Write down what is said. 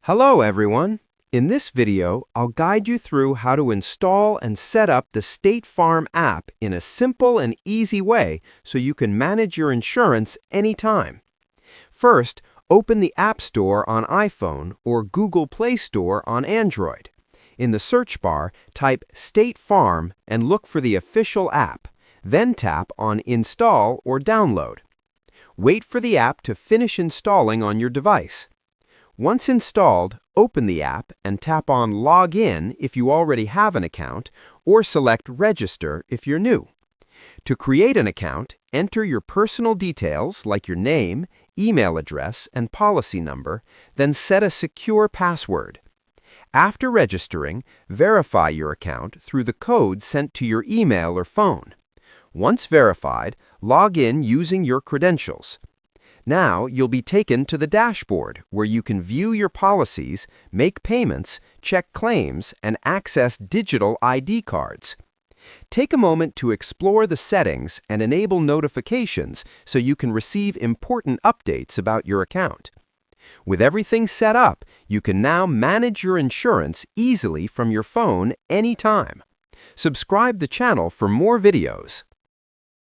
Hello everyone! In this video, I'll guide you through how to install and set up the State Farm app in a simple and easy way so you can manage your insurance anytime. First, open the App Store on iPhone or Google Play Store on Android. In the search bar, type State Farm and look for the official app. Then tap on Install or Download. Wait for the app to finish installing on your device. Once installed, open the app and tap on Log In if you already have an account, or select Register if you're new. To create an account, enter your personal details like your name, email address, and policy number, then set a secure password. After registering, verify your account through the code sent to your email or phone. Once verified, log in using your credentials. Now you'll be taken to the dashboard where you can view your policies, make payments, check claims, and access digital ID cards. Take a moment to explore the settings and enable notifications so you can receive important updates about your account. With everything set up, you can now manage your insurance easily from your phone anytime. Subscribe the channel for more videos.